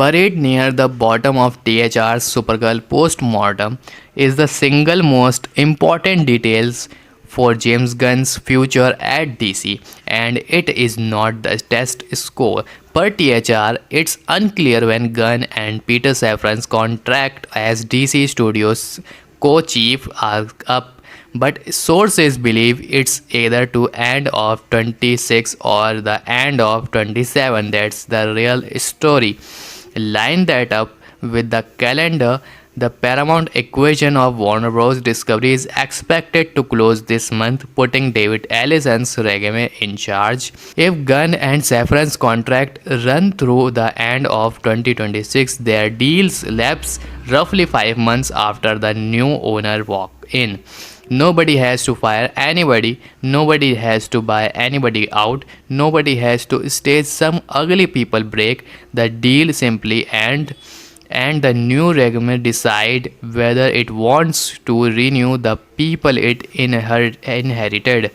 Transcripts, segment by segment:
Buried near the bottom of THR's Supergirl post-mortem is the single most important details for James Gunn's future at DC, and it is not the test score. Per THR, it's unclear when Gunn and Peter Safran's contract as DC Studios co-chief are up, but sources believe it's either to end of 26 or the end of 27. That's the real story. Line that up with the calendar. The Paramount equation of Warner Bros. Discovery is expected to close this month, putting David Ellison's Regime in charge. If Gunn and Safran's contract run through the end of 2026, their deals lapse roughly 5 months after the new owner walk in. Nobody has to fire anybody, nobody has to buy anybody out, nobody has to stage some ugly people break. The deal simply ends and the new regime decide whether it wants to renew the people it inherited.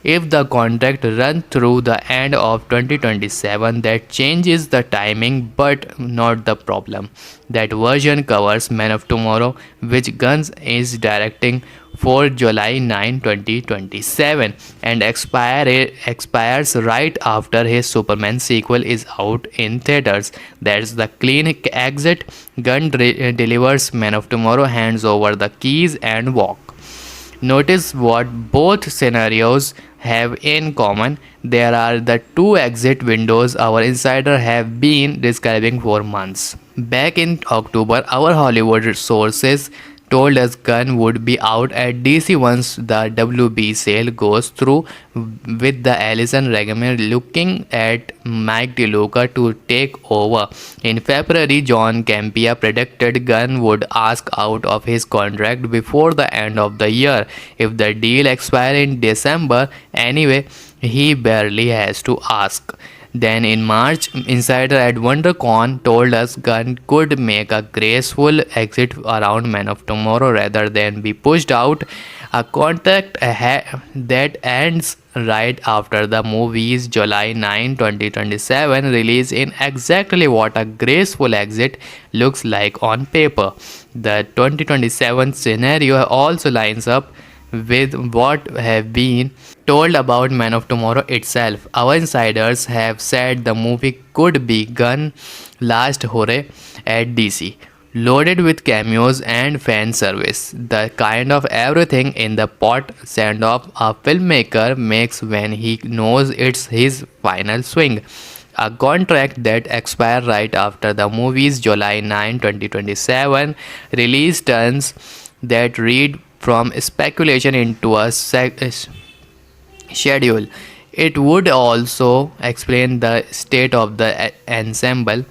If the contract runs through the end of 2027, that changes the timing but not the problem. That version covers Man of Tomorrow, which Guns is directing for July 9, 2027 and expires right after his Superman sequel is out in theaters. That's the clean exit. Gunn delivers Man of Tomorrow, hands over the keys and walk. Notice what both scenarios have in common. There are the two exit windows our insider have been describing for months. Back in October, our Hollywood sources told us Gunn would be out at DC once the WB sale goes through, with the Ellison regime looking at Mike DeLuca to take over. In February, John Campea predicted Gunn would ask out of his contract before the end of the year. If the deal expires in December anyway, he barely has to ask. Then in March, insider at WonderCon told us Gunn could make a graceful exit around Man of Tomorrow rather than be pushed out. A contract that ends right after the movie's July 9, 2027 release in exactly what a graceful exit looks like on paper. The 2027 scenario also lines up with what have been told about Man of Tomorrow itself. Our insiders have said the movie could be Gunn's last hurrah at DC, loaded with cameos and fan service, the kind of everything in the pot send-off a filmmaker makes when he knows it's his final swing. A contract that expires right after the movie's July 9, 2027 release turns that read from speculation into a schedule. It would also explain the state of the ensemble.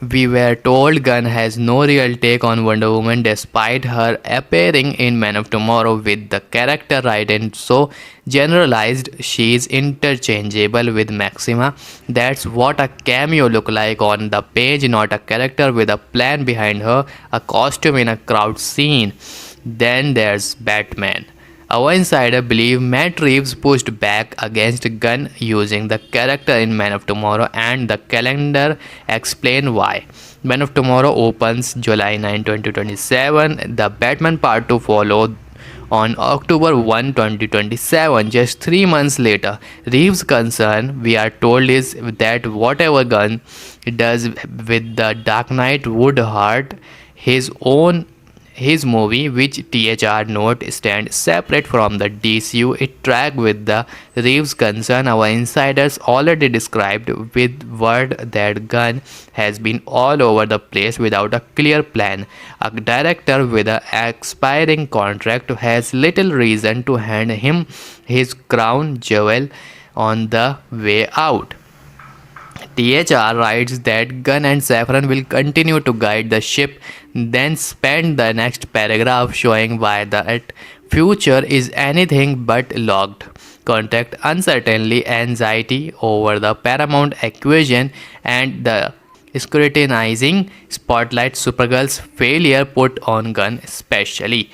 We were told Gunn has no real take on Wonder Woman despite her appearing in Man of Tomorrow, with the character written so generalized she's interchangeable with Maxima. That's what a cameo look like on the page, not a character with a plan behind her, a costume in a crowd scene. Then there's Batman. Our insider believe Matt Reeves pushed back against Gunn using the character in Man of Tomorrow, and the calendar explain why. Man of Tomorrow opens July 9, 2027. The Batman Part 2 followed on October 1, 2027, just 3 months later. Reeves' concern, we are told, is that whatever Gunn does with the Dark Knight would hurt his movie, which THR note stands separate from the DCU. It tracked with the Reeves' concern. Our insiders already described with word that Gunn has been all over the place without a clear plan. A director with an expiring contract has little reason to hand him his crown jewel on the way out. THR writes that Gunn and Safran will continue to guide the ship, then spend the next paragraph showing why that future is anything but locked. Contract uncertainty, anxiety over the Paramount equation, and the scrutinizing spotlight Supergirl's failure put on Gunn especially.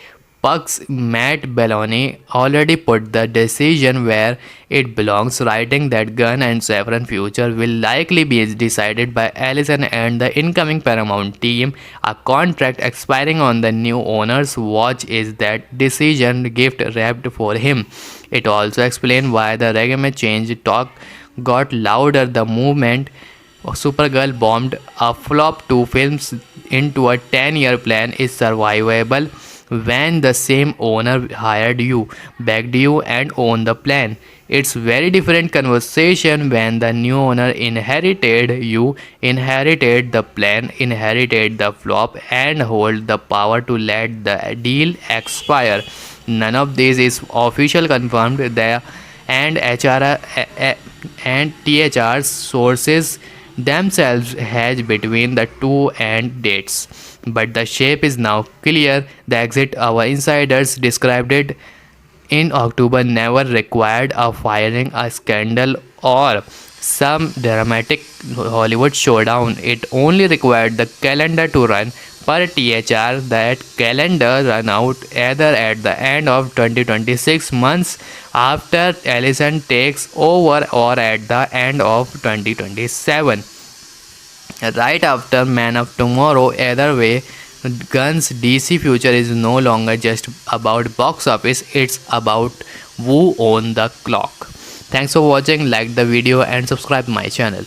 Puck's Matt Belloni already put the decision where it belongs, writing that Gunn and Safran's future will likely be decided by Allison and the incoming Paramount team. A contract expiring on the new owner's watch is that decision gift wrapped for him. It also explains why the regime change talk got louder. The movement Supergirl bombed a flop 2 films into a 10-year plan is survivable when the same owner hired you, backed you and owned the plan. It's very different conversation when the new owner inherited you, inherited the plan, inherited the flop and hold the power to let the deal expire. None of this is official confirmed there and and THR sources themselves hedge between the two end dates. But the shape is now clear. The exit our insiders described it in October never required a firing, a scandal, or some dramatic Hollywood showdown. It only required the calendar to run. Per THR, that calendar run out either at the end of 2026 months after Allison takes over or at the end of 2027. Right after Man of Tomorrow, either way, Gunn's DC future is no longer just about box office, it's about who owns the clock. Thanks for watching, like the video and subscribe my channel.